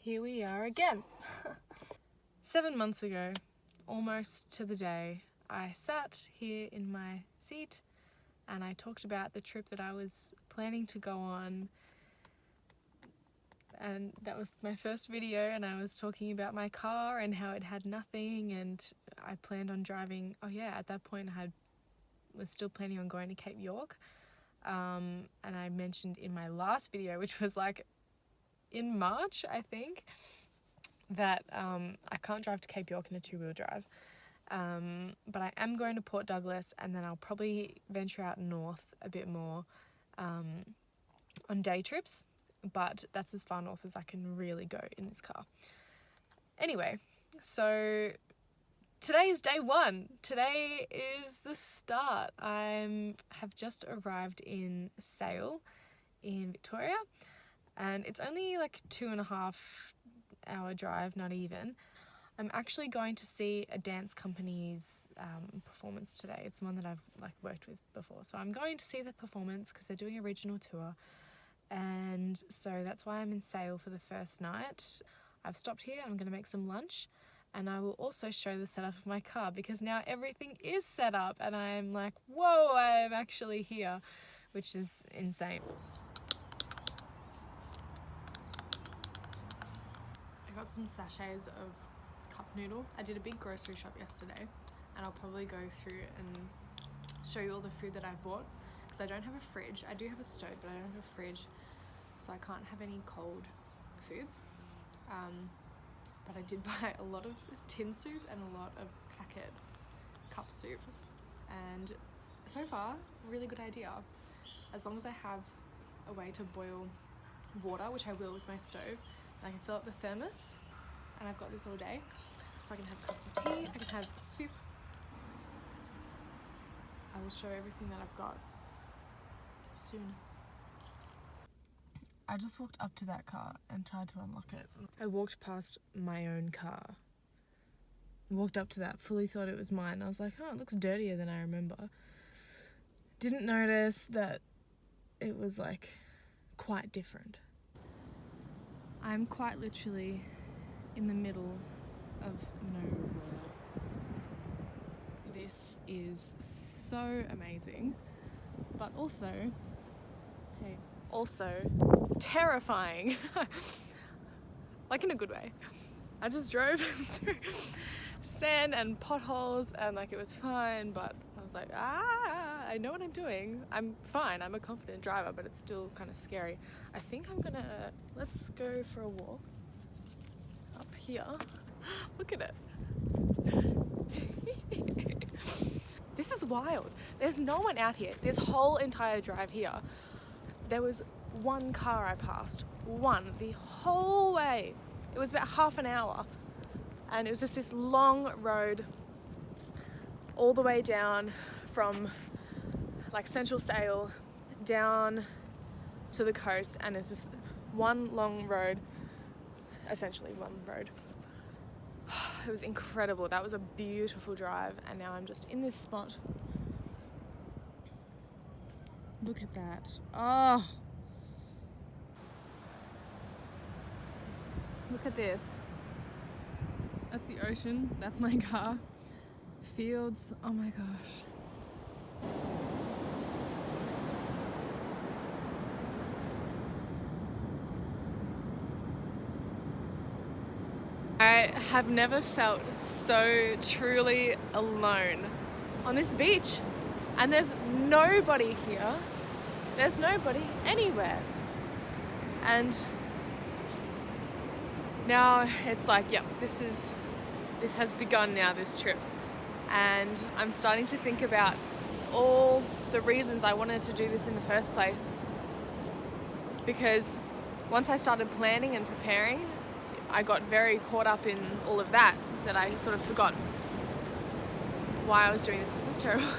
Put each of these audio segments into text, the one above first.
here we are again. 7 months ago, almost to the day, I sat here in my seat and I talked about the trip that I was planning to go on, and that was my first video, and I was talking about my car and how it had nothing, and I planned on driving. Oh yeah, at that point I was still planning on going to Cape York, and I mentioned in my last video, which was like in March I think, that I can't drive to Cape York in a two-wheel drive, but I am going to Port Douglas, and then I'll probably venture out north a bit more on day trips, but that's as far north as I can really go in this car. Anyway, so today is day one. Today is the start. I have just arrived in Sale in Victoria, and it's only like 2.5 hour drive, not even. I'm actually going to see a dance company's performance today. It's one that I've worked with before, so I'm going to see the performance because they're doing a regional tour, and so that's why I'm in Sale for the first night. I've stopped here. I'm going to make some lunch, and I will also show the setup of my car because now everything is set up, and I'm like, whoa, I'm actually here, which is insane. I got some sachets of cup noodle. I did a big grocery shop yesterday, and I'll probably go through and show you all the food that I bought because I don't have a fridge. I do have a stove, but I don't have a fridge, so I can't have any cold foods. But I did buy a lot of tin soup and a lot of packet cup soup, and so far, really good idea. As long as I have a way to boil water, which I will with my stove, and I can fill up the thermos, and I've got this all day, so I can have cups of tea, I can have soup. I will show everything that I've got soon. I just walked up to that car and tried to unlock it. I walked past my own car. Walked up to that, fully thought it was mine. I was like, oh, it looks dirtier than I remember. Didn't notice that it was like quite different. I'm quite literally in the middle of nowhere. This is so amazing, but also, hey, also terrifying. Like in a good way. I just drove through sand and potholes, and like it was fine, but I was like, I know what I'm doing. I'm fine, I'm a confident driver, but it's still kind of scary. I think I'm gonna, let's go for a walk up here. Look at it. This is wild. There's no one out here. This whole entire drive here, there was one car I passed. One, the whole way. It was about half an hour. And it was just this long road all the way down from like Central Sale down to the coast, and it's just one long road, essentially one road. It was incredible. That was a beautiful drive, and now I'm just in this spot. Look at that. Oh, look at this. That's the ocean. That's my car. Fields. Oh my gosh. I have never felt so truly alone on this beach, and there's nobody here. There's nobody anywhere. And now it's like, yep, this has begun now, this trip. And I'm starting to think about all the reasons I wanted to do this in the first place. Because once I started planning and preparing, I got very caught up in all of that I sort of forgot why I was doing this. Is this terrible?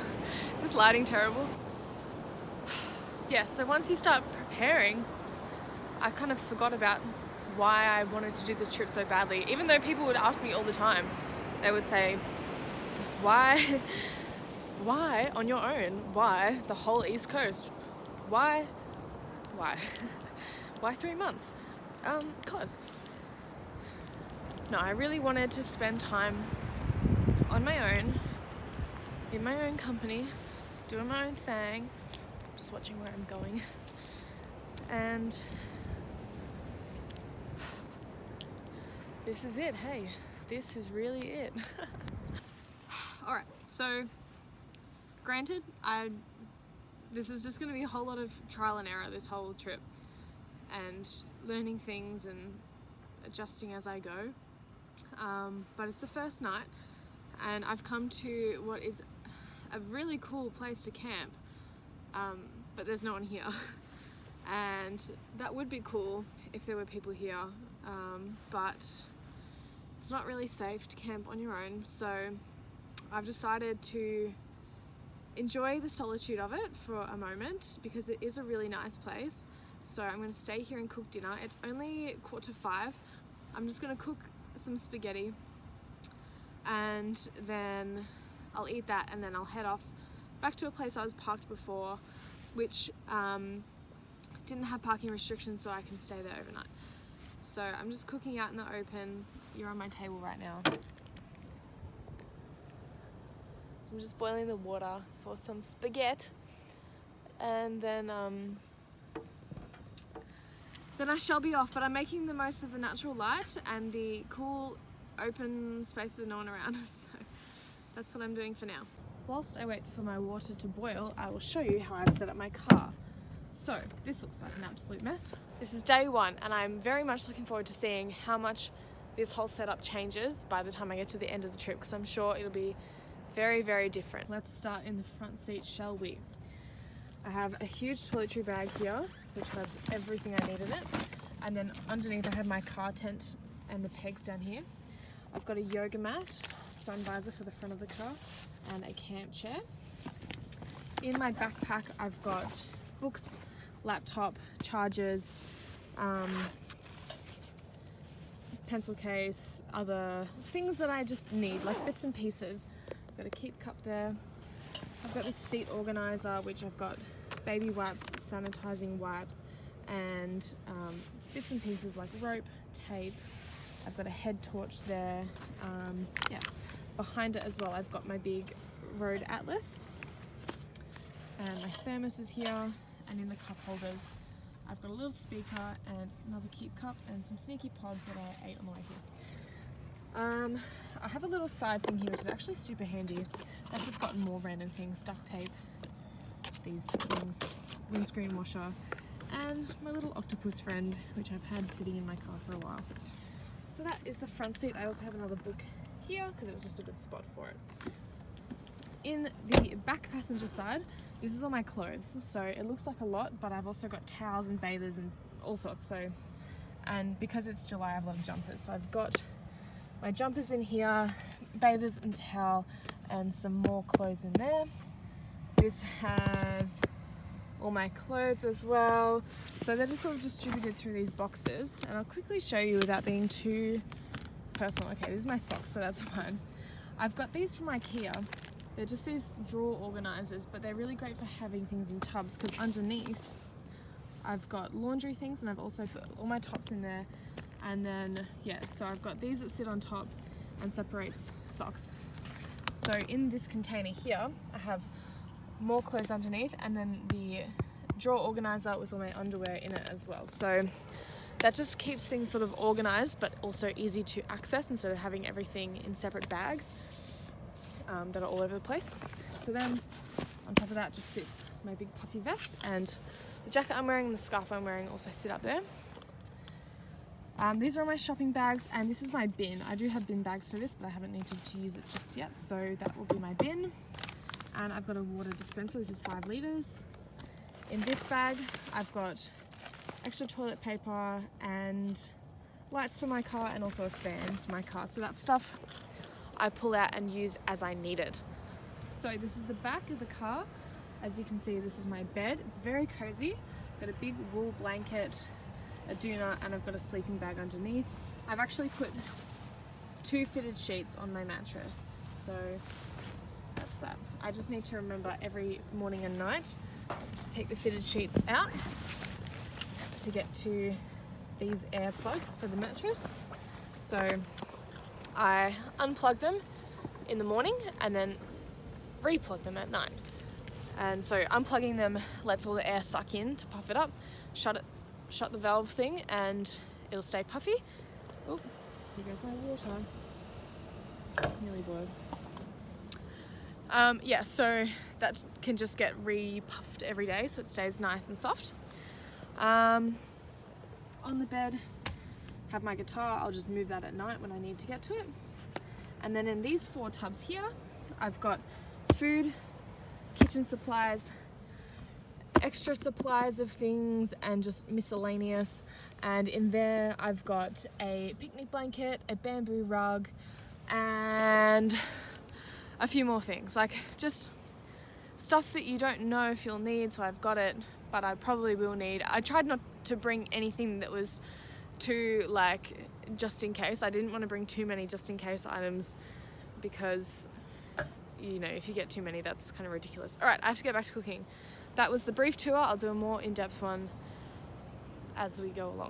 Is this lighting terrible? Yeah, so once you start preparing, I kind of forgot about why I wanted to do this trip so badly. Even though people would ask me all the time, they would say, why on your own? Why the whole East Coast? Why? Why 3 months? 'Cause No, I really wanted to spend time on my own, in my own company, doing my own thing, just watching where I'm going. And this is it, hey, this is really it. Alright, so granted, this is just going to be a whole lot of trial and error this whole trip, and learning things and adjusting as I go. But it's the first night, and I've come to what is a really cool place to camp, but there's no one here. And that would be cool if there were people here, but it's not really safe to camp on your own, so I've decided to enjoy the solitude of it for a moment, because it is a really nice place. So I'm going to stay here and cook dinner. It's only 4:45. I'm just going to cook some spaghetti, and then I'll eat that, and then I'll head off back to a place I was parked before, which didn't have parking restrictions, so I can stay there overnight. So I'm just cooking out in the open. You're on my table right now. So I'm just boiling the water for some spaghetti, and then I shall be off. But I'm making the most of the natural light and the cool open space with no one around, so that's what I'm doing for now. Whilst I wait for my water to boil, I will show you how I've set up my car. So this looks like an absolute mess. This is day one, and I'm very much looking forward to seeing how much this whole setup changes by the time I get to the end of the trip, because I'm sure it'll be very, very different. Let's start in the front seat, shall we? I have a huge toiletry bag here, which has everything I need in it. And then underneath I have my car tent and the pegs down here. I've got a yoga mat, sun visor for the front of the car, and a camp chair. In my backpack I've got books, laptop, chargers, pencil case, other things that I just need, like bits and pieces. I've got a keep cup there. I've got this seat organizer, which I've got baby wipes, sanitizing wipes, and bits and pieces like rope, tape. I've got a head torch there. Yeah, behind it as well I've got my big road atlas, and my thermos is here, and in the cup holders I've got a little speaker and another keep cup and some sneaky pods that I ate on the way here. I have a little side thing here which is actually super handy. That's just got more random things: duct tape, these things, windscreen washer, and my little octopus friend, which I've had sitting in my car for a while. So that is the front seat. I also have another book here because it was just a good spot for it. In the back passenger side, this is all my clothes, so it looks like a lot, but I've also got towels and bathers and all sorts. So, and because it's July, I have a lot of jumpers. So I've got my jumpers in here, bathers and towel, and some more clothes in there. This has all my clothes as well. So they're just sort of distributed through these boxes, and I'll quickly show you without being too personal. Okay, this is my socks, so that's fine. I've got these from IKEA. They're just these drawer organizers, but they're really great for having things in tubs, because underneath I've got laundry things, and I've also put all my tops in there. And then, yeah, so I've got these that sit on top and separates socks. So in this container here, I have more clothes underneath, and then the drawer organizer with all my underwear in it as well. So that just keeps things sort of organized, but also easy to access instead of having everything in separate bags that are all over the place. So then on top of that just sits my big puffy vest, and the jacket I'm wearing and the scarf I'm wearing also sit up there. These are all my shopping bags, and this is my bin. I do have bin bags for this, but I haven't needed to use it just yet, so that will be my bin. And I've got a water dispenser. This is 5 litres. In this bag I've got extra toilet paper and lights for my car, and also a fan for my car. So that stuff I pull out and use as I need it. So this is the back of the car. As you can see, this is my bed. It's very cozy. I've got a big wool blanket, a doona, and I've got a sleeping bag underneath. I've actually put 2 fitted sheets on my mattress, so that's that. I just need to remember every morning and night to take the fitted sheets out to get to these air plugs for the mattress. So I unplug them in the morning and then replug them at night. And so unplugging them lets all the air suck in to puff it up, shut the valve thing, and it'll stay puffy. Oh, here goes my water. Nearly boiled. Yeah, so that can just get re-puffed every day so it stays nice and soft. On the bed, have my guitar. I'll just move that at night when I need to get to it. And then in these 4 tubs here, I've got food, kitchen supplies, extra supplies of things, and just miscellaneous. And in there I've got a picnic blanket, a bamboo rug, and a few more things, like just stuff that you don't know if you'll need. So I've got it, but I probably will need. I tried not to bring anything that was too like just in case. I didn't want to bring too many just in case items because, you know, if you get too many, that's kind of ridiculous. All right, I have to get back to cooking. That was the brief tour. I'll do a more in-depth one as we go along.